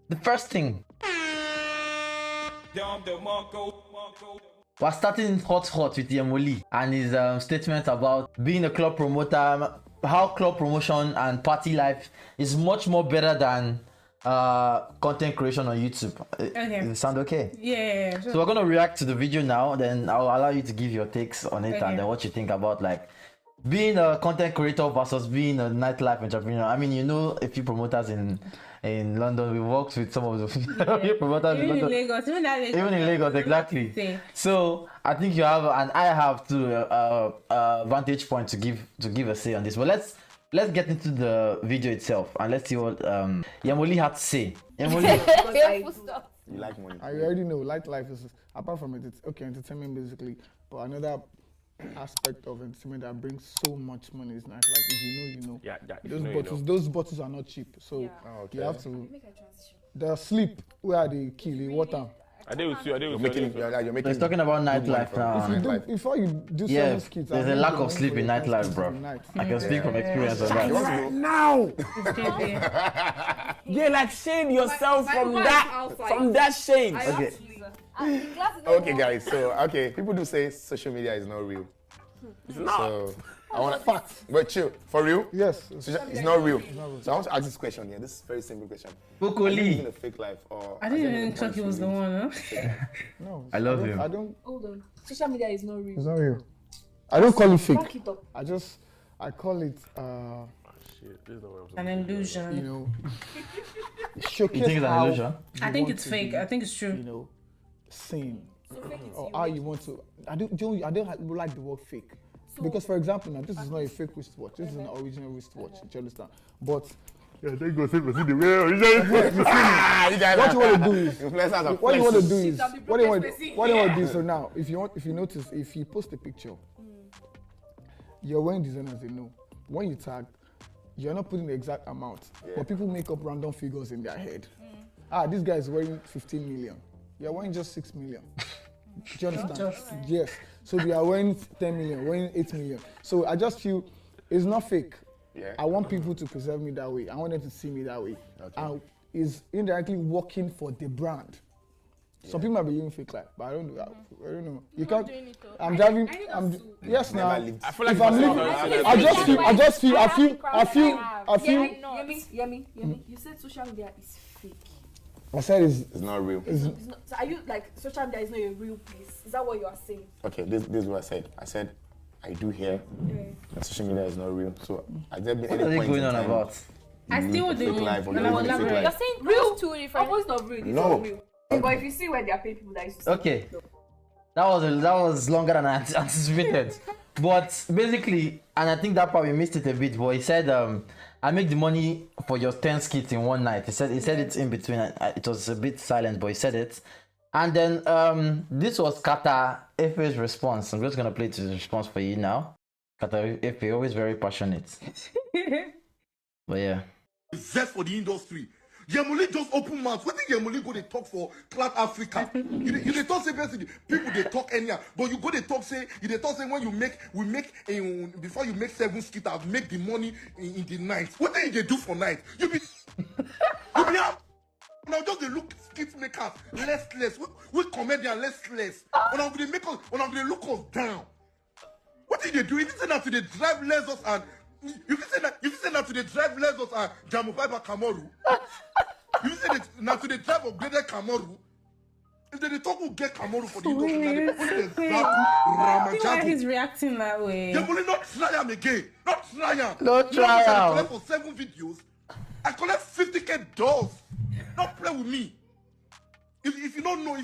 The first thing, we're starting hot with Yhemo Lee and his statement about being a club promoter, how club promotion and party life is much more better than content creation on YouTube. Okay. Does it sound okay? Yeah. So we're gonna react to the video now, then I'll allow you to give your takes on it and then what you think about like being a content creator versus being a nightlife entrepreneur. I mean, you know a few promoters in London. We worked with some of the promoters Even in London. Lagos, Even in Lagos, exactly. So I think you have, and I have too, vantage point to give a say on this. But let's get into the video itself and let's see what Yhemo Lee had to say. Yhemo Lee. You like money. I already know life is, apart from it, it's okay, entertainment basically, but another aspect of entertainment that brings so much money is nightlife. If you know, you know. Yeah. Those bottles are not cheap, so you have to. The sleep, where are they killing water? You're making. So he's talking about nightlife now. Before you do certain skits, there's a lack of sleep in nightlife, bro. I can speak from experience on that. Right now. Yeah, like shade yourself from that shade. Okay. Okay, guys. So people do say social media is not real. It's not. So I want to fact. But chill. For real? Yes. It's not real. So I want to ask this question here. This is a very simple question. Are you living a fake life or? I didn't even think he was the one, huh? No. I love him. I don't. Hold on. Social media is not real. It's not real. I don't call it fake. Back it up. I call it. Shit, this is not what An illusion. You know. You Showcase think it's an illusion? I think it's fake. I think it's true. You know, seen. So fake it Or you how you want to. I don't like the word fake. Because for example, now this is not a fake wristwatch. This is an original wristwatch. Do you understand? But yeah, they go see the real original. what you want to do is what you want to do is What you want to do. So now, if you notice, if you post a picture, you're wearing designers, they know. When you tag, you're not putting the exact amount, but people make up random figures in their head. This guy is wearing 15 million. You're wearing just 6 million. Do you understand? Yes. So we are wearing 10 million, wearing 8 million. So I just feel it's not fake. Yeah. I want people to preserve me that way. I want them to see me that way. And it's indirectly working for the brand. Some people might be living fake life, but I don't do that. I don't know. You can't. I'm driving. Yes, now. I feel like If I'm living, I feel. Yemi, you said social media is fake. I said it's not real. It's not, so are you like social media is not a real place? Is that what you are saying? Okay, this is what I said. I said I do hear that social media is not real. So has there been What any are they point going in on time about? I see what they mean. life or And I will living a fake elaborate. You're life? saying real two different. Almost not real. It's No. not real. But if you see where they are paying people that is Okay. That was longer than I anticipated. But basically, and I think that probably missed it a bit, but he said I make the money for your 10 skits in one night. He said it's in between. It was a bit silent, but he said it. And then this was Carter Efe's response. I'm just gonna play his response for you now. Carter Efe, always very passionate. But yeah. Zest for the industry. Yhemo Lee just open mouth. What did Yhemo Lee go to talk for Cloud Africa? you dey talk say basically people they talk anyhow, but you go they talk say when we make before you make 7 skits, I'll make the money in the night. What did they do for night? You be now just they look skit makers less. We comedian less. When I'm gonna look us down. What did they do? If you say that to the drive Lexus and if you say that to the drive Lexus and Jamu Fiber Kamaru, if you say that now to the drive upgraded Kamaru, if they talk who get Kamaru for the industry, then they put the Why Ramajabu. he's reacting that way? They will not try him again. Not try him. Not try him. I collect for 7 videos. I collect 50K dollars. Not play with me. If you don't know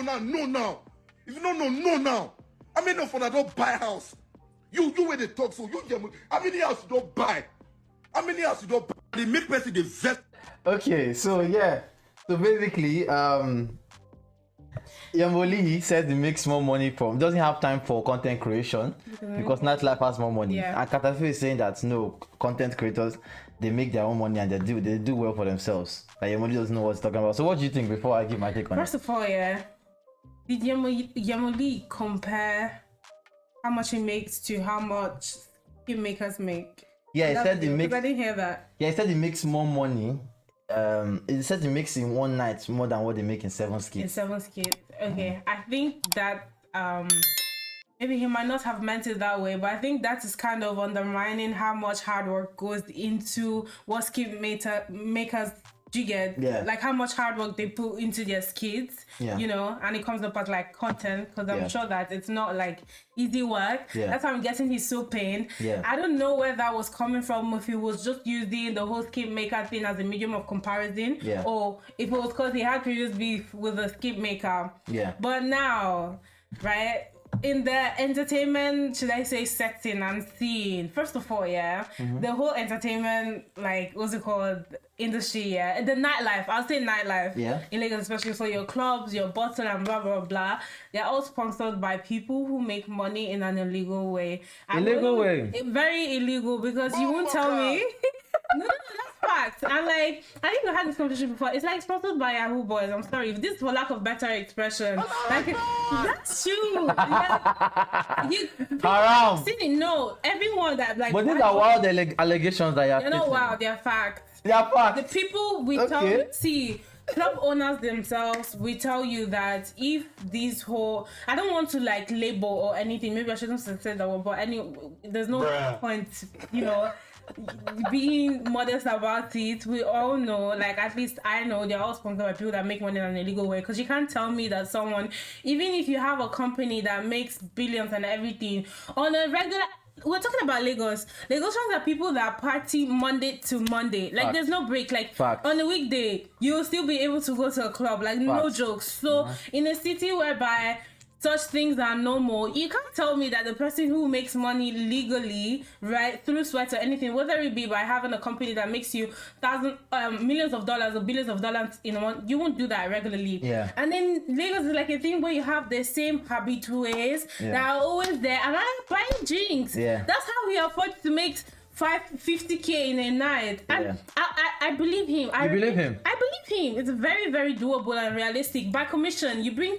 now, know now. If you don't know now. I mean, no for that don't buy house. You where they talk so you how many house you don't buy? How many house you don't buy? They make person the vet. Okay, so yeah. So basically, Yhemo Lee said he makes more money from doesn't have time for content creation because nightlife has more money. Yeah. And Carter Efe is saying that no, content creators they make their own money and they do well for themselves. Like Yhemo Lee doesn't know what he's talking about. So what do you think before I give my take on First it? of all, yeah, did Yhemo Lee compare how much he makes to how much skit makers make? Yeah, he said he makes. I didn't hear that. Yeah, he said he makes more money it said he makes in one night more than what they make in 7 In skits. 7 skits. Okay, I think that maybe he might not have meant it that way, but I think that is kind of undermining how much hard work goes into what skit makers do you get. Yeah. Like how much hard work they put into their skits. Yeah. You know, and it comes up as like content because I'm Yeah. sure that it's not like easy work. Yeah. That's how I'm guessing he's so pained. Yeah. I don't know where that was coming from, if he was just using the whole skit maker thing as a medium of comparison, Yeah. or if it was because he had previous beef with the skit maker. Yeah. But now, right, in the entertainment, should I say, setting and scene, first of all, yeah, the whole entertainment, like, what's it called, industry, yeah, the nightlife, I'll say nightlife, Yeah. in Lagos especially, so your clubs, your bottle and blah, blah, blah, they're all sponsored by people who make money in an illegal way. Illegal way? Very illegal, because you won't tell me. No, that's fact. And like, I think we had this conversation before. It's like sponsored by Yahoo Boys. I'm sorry, if this is for lack of better expression. Like, that's true. Haram. See, no, everyone that like. But these are wild allegations that you're They're not stating. wild. They're facts. They are The facts. people we Okay. tell, see, club owners themselves, we tell you that if these whole, I don't want to like label or anything, maybe I shouldn't say that word, but there's no point, you know, being modest about it. We all know, like, at least I know, they're all sponsored by people that make money in an illegal way, because you can't tell me that someone, even if you have a company that makes billions and everything, on a regular, we're talking about Lagos. Lagosians are people that party Monday to Monday. Like, Facts. there's no break. Like, Facts. on a weekday, you'll still be able to go to a club. Like, no Facts. jokes. So, in a city whereby such things are normal, you can't tell me that the person who makes money legally, right, through sweat or anything, whether it be by having a company that makes you millions of dollars or billions of dollars in a month, you won't do that regularly. Yeah. And then Lagos is like a thing where you have the same habitués that are always there, and I'm buying drinks. Yeah. That's how he affords to make 50K in a night. And Yeah. I believe him. You believe him? I believe him. It's very, very doable and realistic. By commission, you bring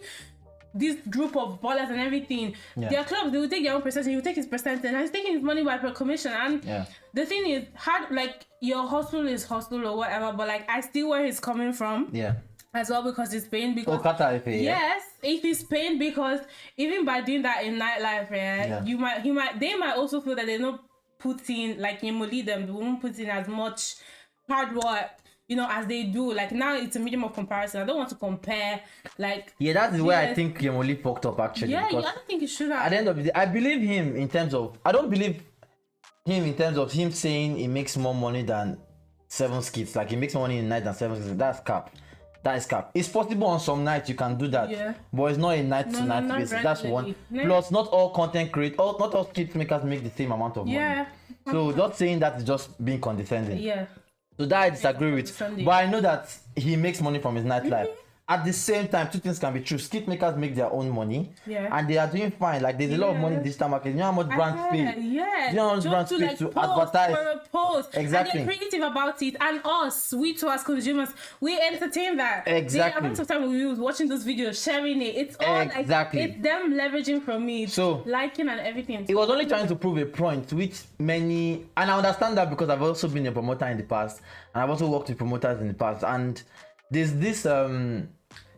this group of ballers and everything. Yeah. Their clubs, they will take their own percentage. He will take his percentage, and he's taking his money by per commission. And Yeah. the thing is, hard, like, your hustle is hustle or whatever, but like, I see where he's coming from Yeah. as well, because he's paying because. Oh, Carter Efe, yeah. Yes, if he's paying, because even by doing that in nightlife, Yeah. they might also feel that they're not putting, like, Yhemo Lee, they won't put in as much hard work, you know, as they do. Like, now it's a medium of comparison. I don't want to compare, like. Yeah, that is where I Yes. think Yhemo Lee fucked up, actually. Yeah, I because don't think you should at have. the end of the day, I believe him in terms of, I don't believe him in terms of him saying he makes more money than 7 skits. Like, he makes more money in a night than 7 skits. That's cap. That is cap. It's possible on some nights you can do that, Yeah. but it's not a night to night not basis. That's one. regularly. No. Plus, not all content not all skit makers make the same amount of Yeah. money. So just saying that is just being condescending. Yeah. So that I disagree with. Sunday. But I know that he makes money from his nightlife. At the same time, two things can be true. Skit makers make their own money. Yeah. And they are doing fine. Like, there's a lot of money in digital marketing. You know how much brands pay? Yeah. You know how much brands Just pay like to post advertise? for a post. Exactly. And they're creative about it. And us, we too as consumers, we entertain that. Exactly. The amount of time we use watching those videos, sharing it, it's all Exactly. like, it's them leveraging from it. So, liking and everything. He was only trying to prove a point, which many, and I understand that because I've also been a promoter in the past, and I've also worked with promoters in the past, and there's this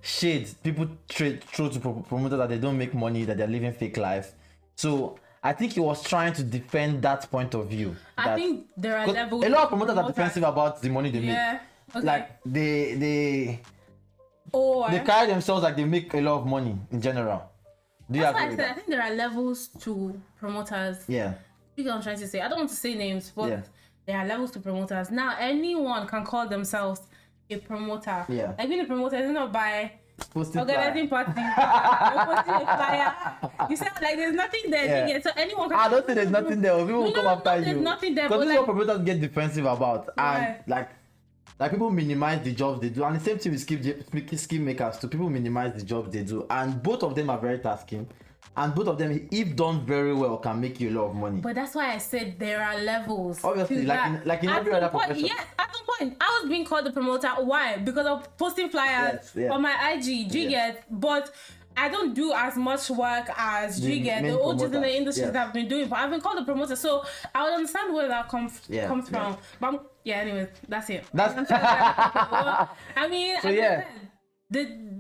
shade people throw to promoters that they don't make money, that they're living fake life. So I think he was trying to defend that point of view. I think there are 'cause levels. a lot of promoters are defensive about the money they Yeah. make. Okay. Like they or carry themselves like they make a lot of money in general. Do you that's why agree I with said I that? think there are levels to promoters. Yeah. You know what I'm trying to say. I don't want to say names, but Yeah. there are levels to promoters. Now anyone can call themselves a promoter. Yeah. Like, being a promoter is not by Posting organizing flyer. parties, or posting a flyer. You said, like, there's nothing there. Yeah. Yeah. So anyone can. I don't think there's nothing there. People will No, come no, after there's you. nothing there, Because but this is what like- promoters get defensive about, Why? and like people minimize the jobs they do, and the same thing with scheme makers too. People minimize the jobs they do, and both of them are very tasking, and both of them, if done very well, can make you a lot of money. But that's why I said there are levels. Obviously, to like that. in At every some other point, profession. Yes, at some point, I was being called a promoter. Why? Because of posting flyers Yes, yeah. on my IG. Do you Yeah. get? But I don't do as much work as The you get. main The OGs in the promoters, industry yes. that I've been doing. But I've been called a promoter, so I would understand where that comes Yeah, from. But Yeah, anyways, that's it. That's I mean, So, as I yeah. said,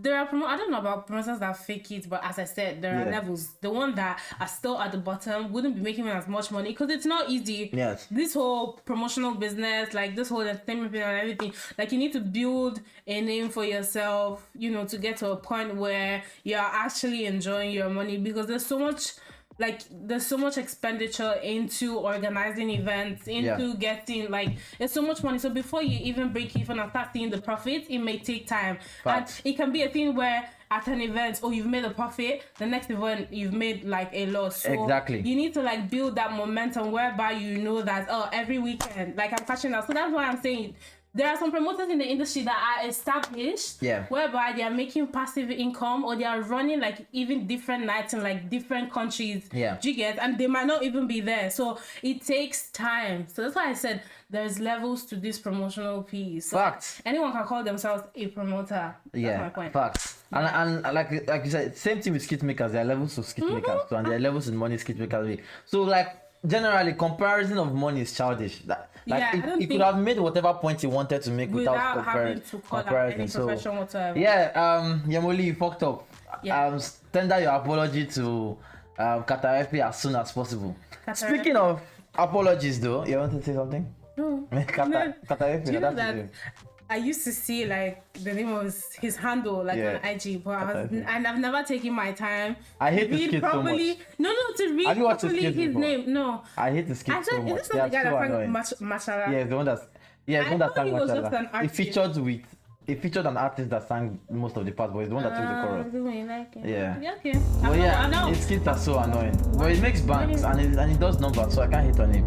there are I don't know about promoters that fake it, but as I said, there are Yeah. levels. The one that are still at the bottom wouldn't be making as much money because it's not easy. Yes. This whole promotional business, like this whole entertainment business and everything, like you need to build a name for yourself, you know, to get to a point where you're actually enjoying your money because there's so much expenditure into organizing events, into getting it's so much money. So before you even break even and start seeing the profit, it may take time. Facts. And it can be a thing where at an event, you've made a profit, the next event you've made a loss. So Exactly. you need to build that momentum whereby you know that every weekend, I'm catching up. So that's why I'm saying there are some promoters in the industry that are established, whereby they are making passive income or they are running even different nights in different countries. Yeah. Do you get? And they might not even be there. So it takes time. So that's why I said there's levels to this promotional piece. So Facts. anyone can call themselves a promoter. That's my point. Facts. And like you said, same thing with skit makers. There are levels of skit makers, too, and there are levels in money skit makers. So generally, comparison of money is childish. He could have made whatever point he wanted to make without having to call out any profession whatsoever. Yhemo Lee, you fucked up. Yeah. Tender your apology to Carter Efe as soon as possible. Carter Speaking Efe. of apologies, though, you want to say something? No. Carter Efe, Do you know that's that his name. I used to see the name of his handle on IG, but I've never taken my time. I hate to the read skit so properly. much. No, to read Have you watched the properly skit his before? name. No. I hate the skit I so said, much. is this not the They guy are that so annoying. sang Mashara? Yeah, the one that's the I one that thought sang he was just Machala. an It artist. featured an artist that sang most of the parts, but it's the one that took the chorus. Yeah. Okay. Well, his skits are so annoying. But it makes banks and it does numbers, so I can't hate on him.